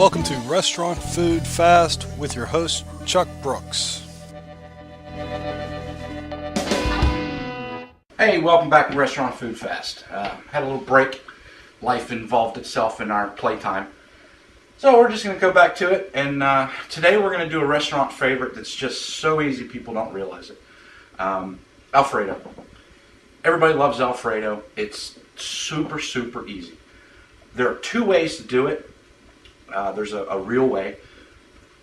Welcome to Restaurant Food Fast with your host, Chuck Brooks. Hey, welcome back to Restaurant Food Fast. Had a little break. Life involved itself in our playtime. So we're just going to go back to it. And today we're going to do a restaurant favorite that's just so easy people don't realize it. Alfredo. Everybody loves Alfredo. It's super, super easy. There are two ways to do it. There's a real way,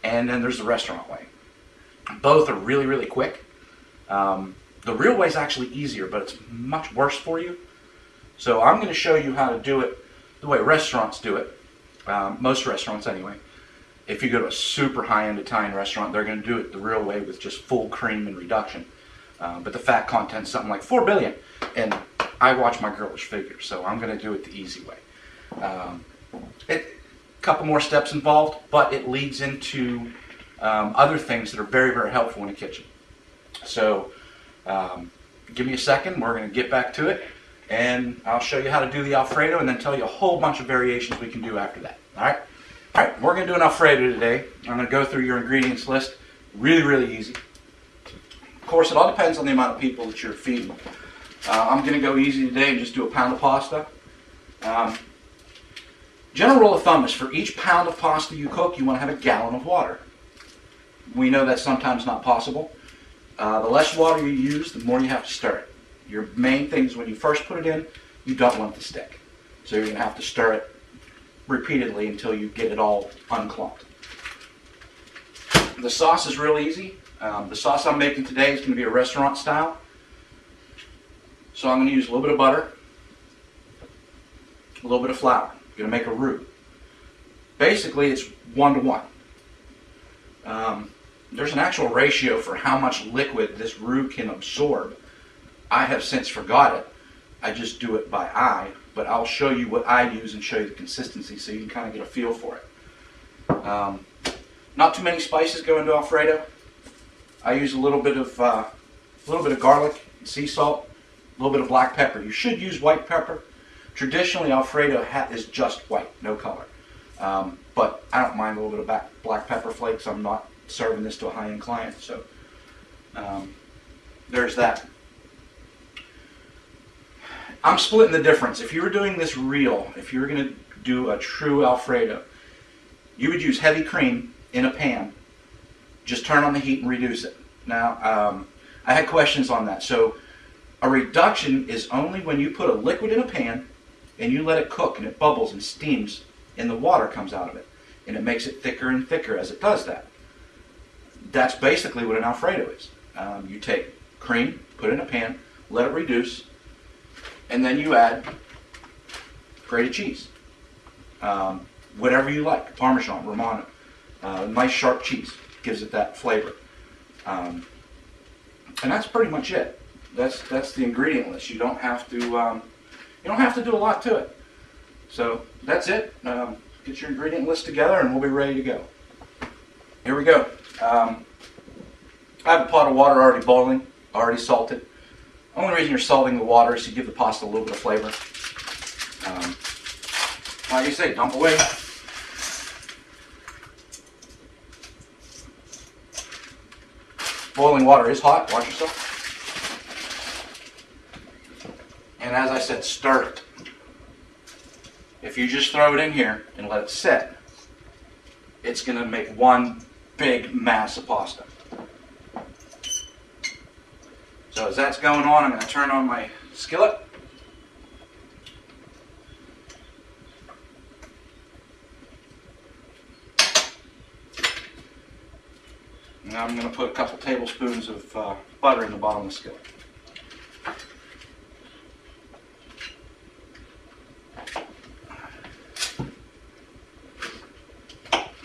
and then there's the restaurant way. Both are really, really quick. The real way is actually easier, but it's much worse for you. So I'm going to show you how to do it the way restaurants do it. Most restaurants anyway. If you go to a super high-end Italian restaurant, they're going to do it the real way with just full cream and reduction. But the fat content's something like 4 billion. And I watch my girlish figure, so I'm going to do it the easy way. A couple more steps involved, but it leads into other things that are very, very helpful in the kitchen. So give me a second. We're going to get back to it, and I'll show you how to do the Alfredo and then tell you a whole bunch of variations we can do after that. All right? All right, we're going to do an Alfredo today. I'm going to go through your ingredients list. Really, really easy. Of course, it all depends on the amount of people that you're feeding. I'm going to go easy today and just do a pound of pasta. General rule of thumb is for each pound of pasta you cook, you want to have a gallon of water. We know that's sometimes not possible. The less water you use, the more you have to stir it. Your main thing is when you first put it in, you don't want it to stick. So you're going to have to stir it repeatedly until you get it all unclogged. The sauce is real easy. The sauce I'm making today is going to be a restaurant style. So I'm going to use a little bit of butter, a little bit of flour. I'm going to make a roux. Basically, it's 1 to 1. There's an actual ratio for how much liquid this roux can absorb. I have since forgot it. I just do it by eye, but I'll show you what I use and show you the consistency so you can kind of get a feel for it. Not too many spices go into Alfredo. I use a little bit of garlic, sea salt, a little bit of black pepper. You should use white pepper. Traditionally, Alfredo is just white, no color. But I don't mind a little bit of black pepper flakes. I'm not serving this to a high-end client, so there's that. I'm splitting the difference. If you were doing this real, if you were going to do a true Alfredo, you would use heavy cream in a pan. Just turn on the heat and reduce it. Now, I had questions on that. So a reduction is only when you put a liquid in a pan and you let it cook and it bubbles and steams and the water comes out of it. And it makes it thicker and thicker as it does that. That's basically what an Alfredo is. You take cream, put it in a pan, let it reduce, and then you add grated cheese. Whatever you like, Parmesan, Romano. Nice sharp cheese gives it that flavor. And that's pretty much it. That's the ingredient list. You don't have to do a lot to it. So that's it. Get your ingredient list together and we'll be ready to go. Here we go. I have a pot of water already boiling, already salted. Only reason you're salting the water is to give the pasta a little bit of flavor. Like you say, dump away. Boiling water is hot. Watch yourself. And as I said, stir it. If you just throw it in here and let it sit, it's going to make one big mass of pasta. So as that's going on, I'm going to turn on my skillet. Now I'm going to put a couple tablespoons of butter in the bottom of the skillet.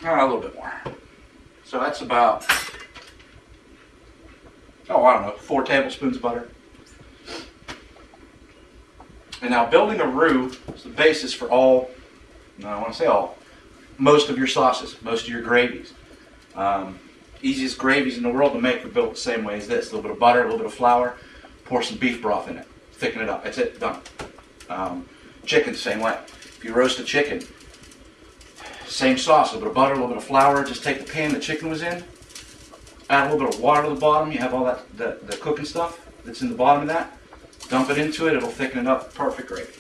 A little bit more. So that's about, I don't know, 4 tablespoons of butter. And now building a roux is the basis for all, no, I want to say all, most of your sauces, most of your gravies. Easiest gravies in the world to make are built the same way as this. A little bit of butter, a little bit of flour, pour some beef broth in it, thicken it up. That's it, done. Chicken, same way. If you roast a chicken, Same sauce, a little bit of butter, a little bit of flour. Just take the pan the chicken was in, add a little bit of water to the bottom. You have all that the cooking stuff that's in the bottom of that. Dump it into it. It'll thicken it up. Perfect gravy.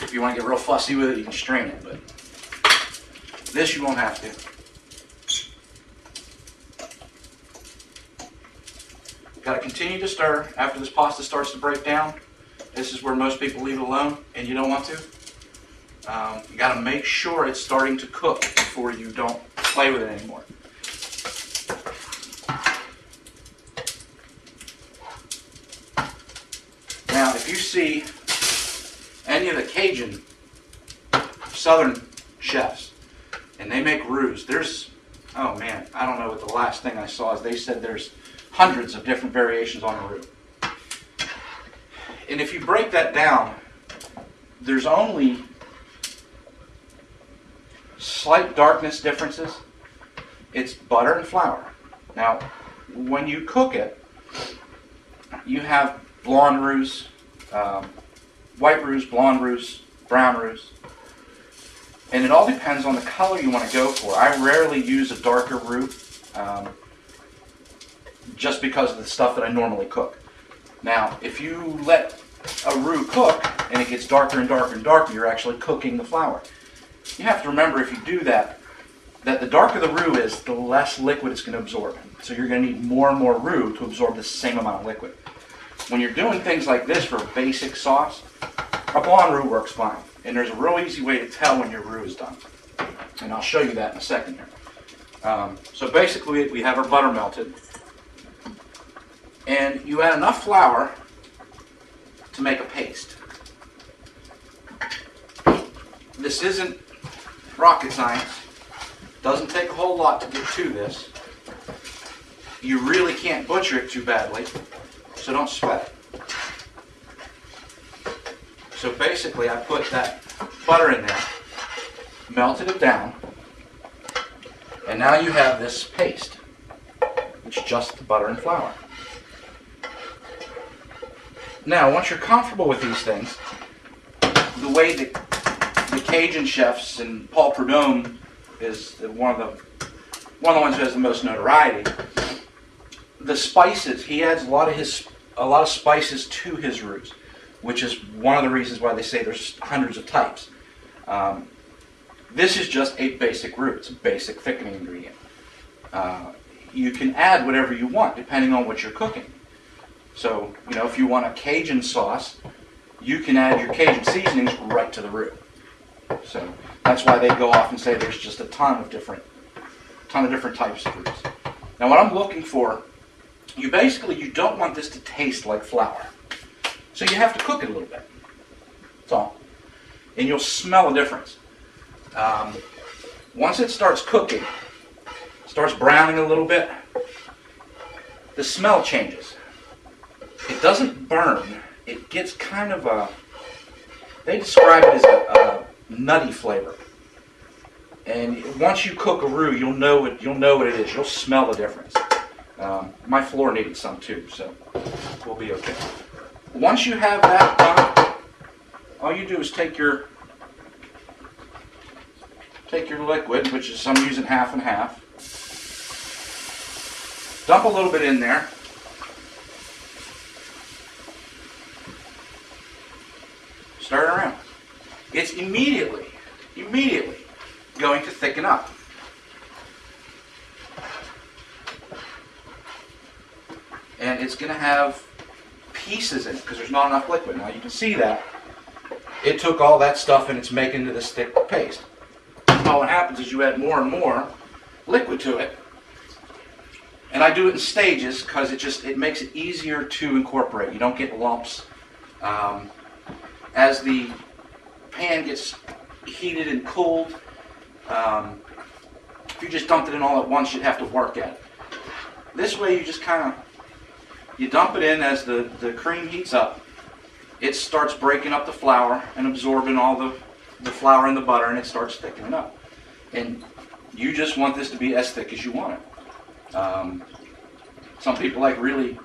If you want to get real fussy with it, you can strain it, but this you won't have to. Got to continue to stir after this pasta starts to break down. This is where most people leave it alone, and you don't want to. You got to make sure it's starting to cook before you don't play with it anymore. Now, if you see any of the Cajun Southern chefs, and they make roux, there's, oh man, I don't know what the last thing I saw is. They said there's hundreds of different variations on a roux. And if you break that down, there's only slight darkness differences. It's butter and flour. Now, when you cook it, you have blonde roux, white roux, blonde roux, brown roux. And it all depends on the color you want to go for. I rarely use a darker roux just because of the stuff that I normally cook. Now, if you let a roux cook and it gets darker and darker and darker, you're actually cooking the flour. You have to remember, if you do that, that the darker the roux is, the less liquid it's going to absorb. So you're going to need more and more roux to absorb the same amount of liquid. When you're doing things like this for a basic sauce, a blonde roux works fine. And there's a real easy way to tell when your roux is done. And I'll show you that in a second here. So basically, we have our butter melted. And you add enough flour to make a paste. This isn't rocket science. Doesn't take a whole lot to get to this. You really can't butcher it too badly, so don't sweat it. So basically, I put that butter in there, melted it down, and now you have this paste, which is just the butter and flour. Now, once you're comfortable with these things, the way that the Cajun chefs, and Paul Prudhomme is one of the ones who has the most notoriety. The spices, he adds a lot of spices to his roux, which is one of the reasons why they say there's hundreds of types. This is just a basic roux. It's a basic thickening ingredient. You can add whatever you want depending on what you're cooking. So, if you want a Cajun sauce, you can add your Cajun seasonings right to the roux. So that's why they go off and say there's just a ton of different types of roux. Now, what I'm looking for, you don't want this to taste like flour. So you have to cook it a little bit. That's all. And you'll smell a difference. Once it starts cooking, starts browning a little bit, the smell changes. It doesn't burn. It gets kind of they describe it as a nutty flavor. And once you cook a roux, you'll know what it is. You'll smell the difference. My floor needed some too, so we'll be okay. Once you have that done, all you do is take your liquid, which is I'm using half and half. Dump a little bit in there. Stir it around. It's immediately going to thicken up. And it's going to have pieces in it because there's not enough liquid. Now you can see that it took all that stuff and it's making into this thick paste. Now what happens is you add more and more liquid to it. And I do it in stages because it makes it easier to incorporate. You don't get lumps. As the pan gets heated and cooled, if you just dumped it in all at once, you'd have to work at it. This way, you just you dump it in as the cream heats up. It starts breaking up the flour and absorbing all the flour and the butter, and it starts thickening up. And you just want this to be as thick as you want it. Some people like really,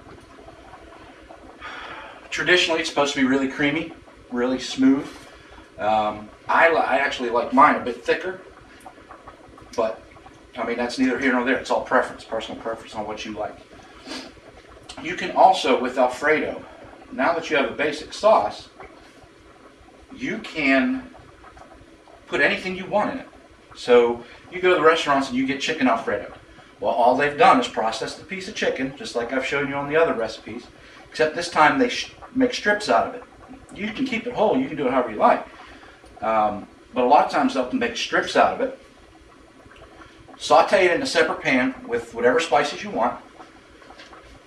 traditionally it's supposed to be really creamy, really smooth. I actually like mine a bit thicker, But, I mean, that's neither here nor there. It's all preference, personal preference on what you like. You can also, with Alfredo, now that you have a basic sauce, you can put anything you want in it. So you go to the restaurants and you get chicken Alfredo. Well, all they've done is process the piece of chicken, just like I've shown you on the other recipes, except this time they make strips out of it. You can keep it whole, you can do it however you like. But a lot of times they'll make strips out of it, saute it in a separate pan with whatever spices you want.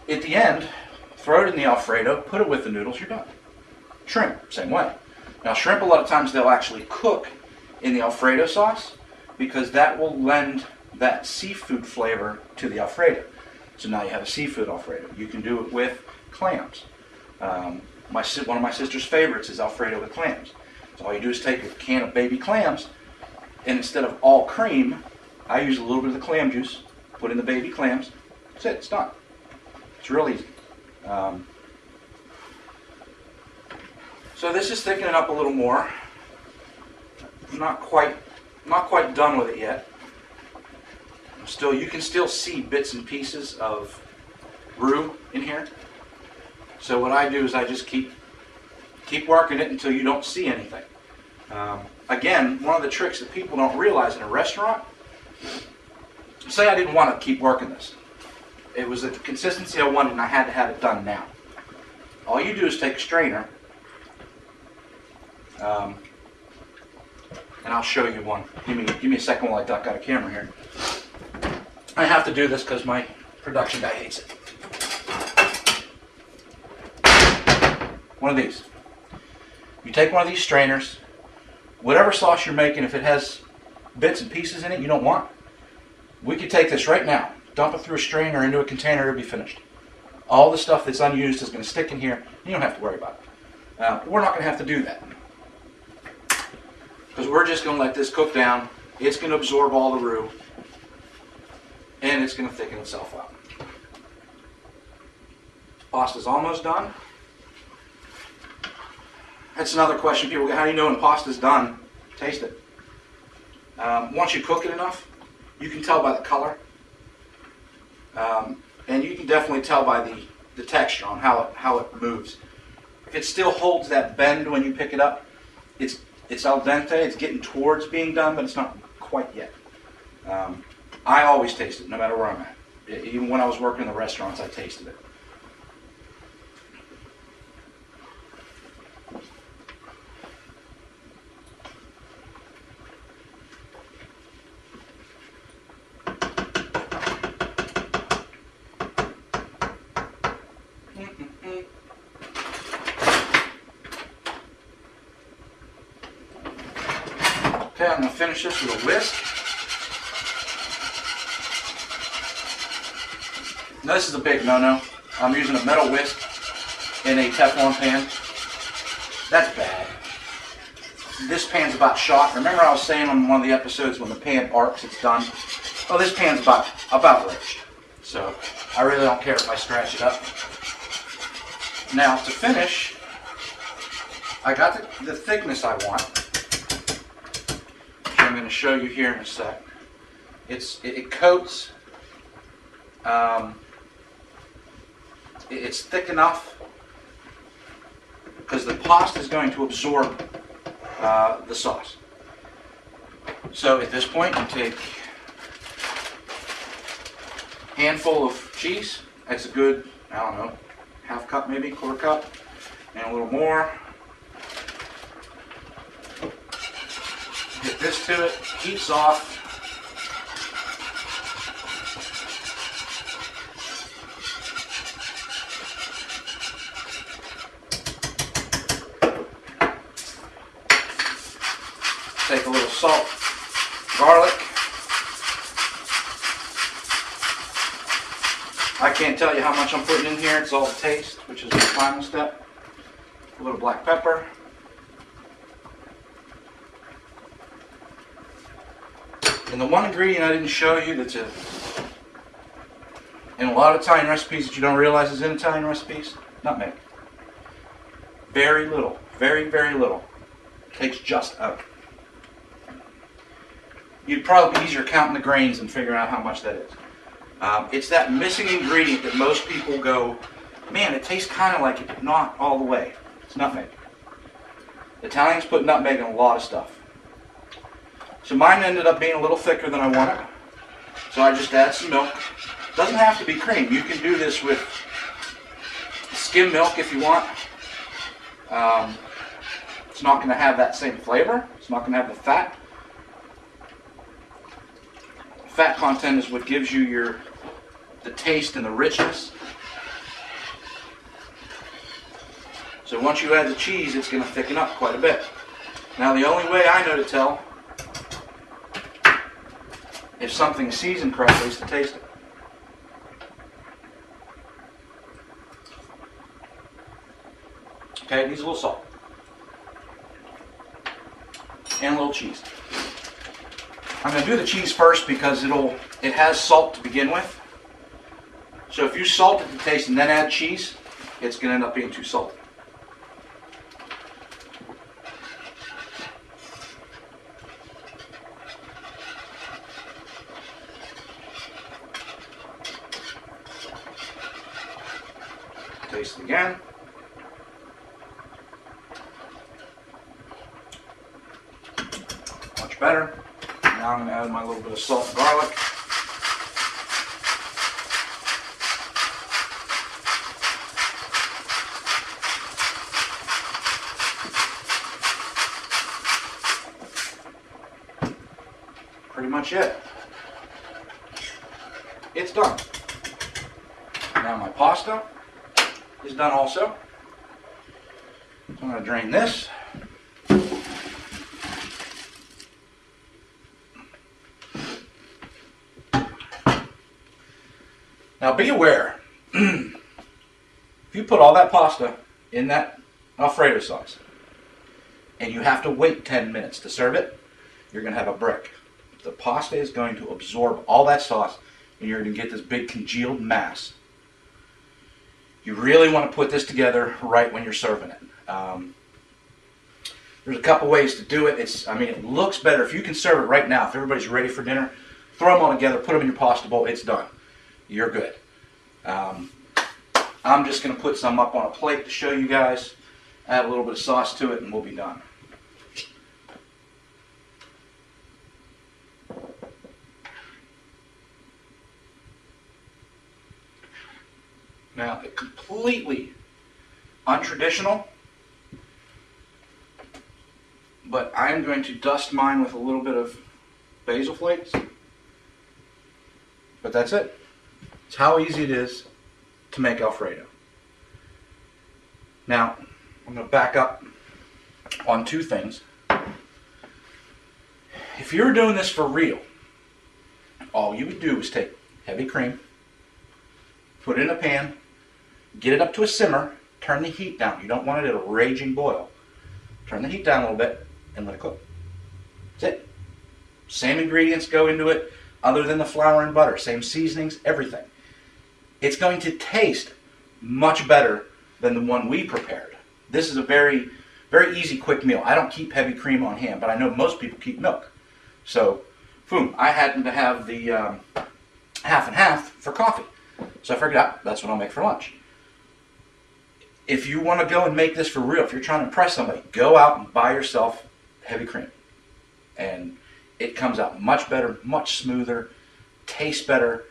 At the end, throw it in the Alfredo, put it with the noodles, you're done. Shrimp, same way. Now shrimp, a lot of times they'll actually cook in the Alfredo sauce because that will lend that seafood flavor to the Alfredo. So now you have a seafood Alfredo. You can do it with clams. One of my sister's favorites is Alfredo with clams. So all you do is take a can of baby clams, and instead of all cream, I use a little bit of the clam juice, put in the baby clams. That's it, it's done. It's real easy. So this is thickening up a little more. I'm not quite done with it yet. You can still see bits and pieces of roux in here. So what I do is I just keep working it until you don't see anything. Again, one of the tricks that people don't realize in a restaurant, say I didn't want to keep working this. It was at the consistency I wanted and I had to have it done now. All you do is take a strainer, and I'll show you one. Give me a second while I duck out of camera here. I have to do this because my production guy hates it. One of these. You take one of these strainers, whatever sauce you're making, if it has bits and pieces in it you don't want, we could take this right now, dump it through a strainer into a container, it'll be finished. All the stuff that's unused is going to stick in here, and you don't have to worry about it. We're not going to have to do that, because we're just going to let this cook down. It's going to absorb all the roux, and it's going to thicken itself up. Pasta's almost done. That's another question people get. How do you know when pasta's done? Taste it. Once you cook it enough, you can tell by the color. And you can definitely tell by the texture on how it moves. If it still holds that bend when you pick it up, it's al dente, it's getting towards being done, but it's not quite yet. I always taste it, no matter where I'm at. Even when I was working in the restaurants, I tasted it. Okay, I'm going to finish this with a whisk. Now this is a big no-no. I'm using a metal whisk in a Teflon pan. That's bad. This pan's about shot. Remember I was saying on one of the episodes when the pan arcs, it's done? Well, this pan's about roached. So I really don't care if I scratch it up. Now to finish, I got the thickness I want. Which I'm going to show you here in a sec. It coats. It's thick enough because the pasta is going to absorb the sauce. So at this point, you take a handful of cheese. That's a good, I don't know, half cup maybe, quarter cup, and a little more. Hit this to it, heats off. Take a little salt, garlic. I can't tell you how much I'm putting in here. It's all taste, which is the final step. A little black pepper. And the one ingredient I didn't show you that's in a lot of Italian recipes that you don't realize is in Italian recipes, nutmeg. Very little, very, very little. Takes just out. you'd probably be easier counting the grains and figuring out how much that is. It's that missing ingredient that most people go, man, it tastes kind of like it, but not all the way. It's nutmeg. Italians put nutmeg in a lot of stuff. So mine ended up being a little thicker than I wanted. So I just add some milk. Doesn't have to be cream. You can do this with skim milk if you want. It's not going to have that same flavor. It's not going to have the fat. Fat content is what gives you the taste and the richness. So once you add the cheese, it's going to thicken up quite a bit. Now the only way I know to tell if something's seasoned correctly is to taste it. Okay, it needs a little salt. And a little cheese. I'm going to do the cheese first because it has salt to begin with. So if you salt it to taste and then add cheese, it's going to end up being too salty. Taste it again. Much better. Now I'm going to add my little bit of salt and garlic. Pretty much it. It's done. Now my pasta is done also. So I'm going to drain this. Now be aware, if you put all that pasta in that Alfredo sauce and you have to wait 10 minutes to serve it, you're going to have a brick. The pasta is going to absorb all that sauce and you're going to get this big congealed mass. You really want to put this together right when you're serving it. There's a couple ways to do it. It looks better if you can serve it right now. If everybody's ready for dinner, throw them all together, put them in your pasta bowl, it's done. You're good. I'm just going to put some up on a plate to show you guys, add a little bit of sauce to it, and we'll be done. Now, completely untraditional, but I'm going to dust mine with a little bit of basil flakes. But that's it. It's how easy it is to make Alfredo. Now, I'm going to back up on two things. If you were doing this for real, all you would do is take heavy cream, put it in a pan, get it up to a simmer, turn the heat down. You don't want it at a raging boil. Turn the heat down a little bit and let it cook. That's it. Same ingredients go into it other than the flour and butter. Same seasonings, everything. It's going to taste much better than the one we prepared. This is a very, very easy, quick meal. I don't keep heavy cream on hand, but I know most people keep milk. So, boom, I happen to have the half and half for coffee. So I figured out that's what I'll make for lunch. If you want to go and make this for real, if you're trying to impress somebody, go out and buy yourself heavy cream. And it comes out much better, much smoother, tastes better,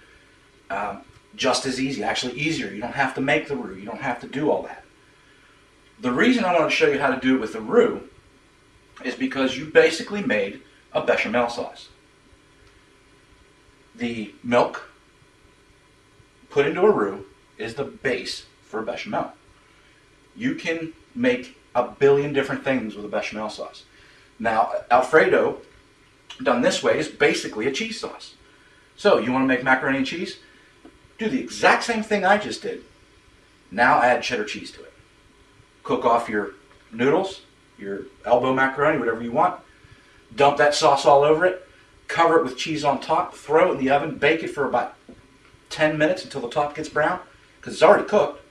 just as easy, actually easier. You don't have to make the roux. You don't have to do all that. The reason I want to show you how to do it with the roux is because you basically made a bechamel sauce. The milk put into a roux is the base for a bechamel. You can make a billion different things with a bechamel sauce. Now, Alfredo, done this way, is basically a cheese sauce. So, you want to make macaroni and cheese? Do the exact same thing I just did. Now add cheddar cheese to it. Cook off your noodles, your elbow macaroni, whatever you want. Dump that sauce all over it. Cover it with cheese on top. Throw it in the oven. Bake it for about 10 minutes until the top gets brown, because it's already cooked.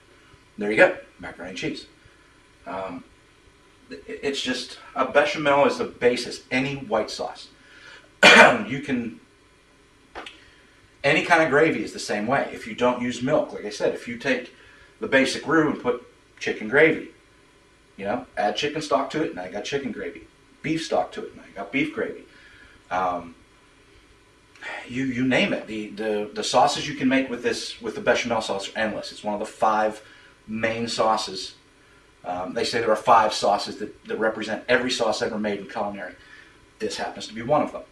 There you go, macaroni and cheese. It's just, a bechamel is the basis, any white sauce. You can, any kind of gravy is the same way. If you don't use milk, like I said, if you take the basic roux and put chicken gravy, add chicken stock to it, now you got chicken gravy. Beef stock to it, now you got beef gravy. You name it. The sauces you can make with the bechamel sauce are endless. It's one of the 5 main sauces. They say there are 5 sauces that represent every sauce ever made in culinary. This happens to be one of them.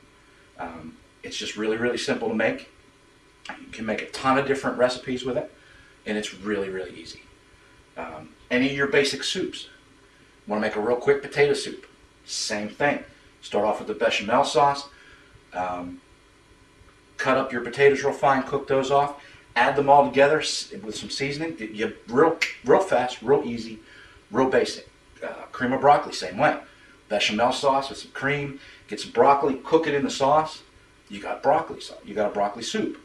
It's just really, really simple to make. You can make a ton of different recipes with it, and it's really, really easy. Any of your basic soups. Want to make a real quick potato soup? Same thing. Start off with the bechamel sauce. Cut up your potatoes real fine, cook those off, add them all together with some seasoning. You real fast, real easy, real basic. Cream of broccoli, same way. Bechamel sauce with some cream, get some broccoli, cook it in the sauce. You got broccoli sauce. You got a broccoli soup.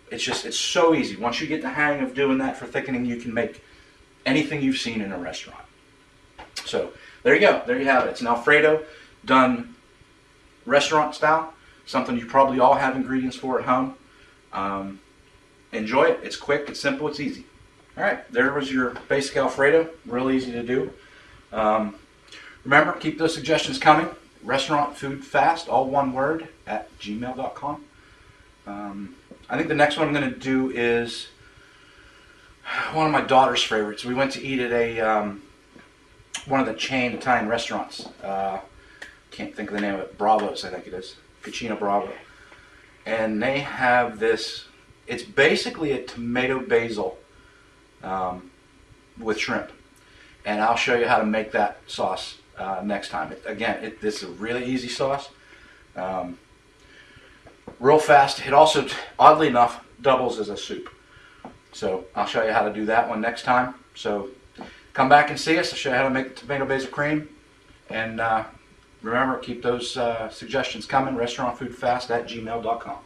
It's so easy. Once you get the hang of doing that for thickening, you can make anything you've seen in a restaurant. So there you go. There you have it. It's an Alfredo done restaurant style. Something you probably all have ingredients for at home. Enjoy it. It's quick, it's simple, it's easy. All right, there was your basic Alfredo. Real easy to do. Remember, keep those suggestions coming. Restaurantfoodfast, all one word, @gmail.com. I think the next one I'm going to do is one of my daughter's favorites. We went to eat at one of the chain Italian restaurants. Can't think of the name of it. Bravo's, I think it is. Cucina Bravo. And they have this, it's basically a tomato basil with shrimp. And I'll show you how to make that sauce next time. This is a really easy sauce. Real fast. It also, oddly enough, doubles as a soup. So I'll show you how to do that one next time. So come back and see us. I'll show you how to make the tomato basil cream. And remember, keep those suggestions coming. Restaurantfoodfast@gmail.com.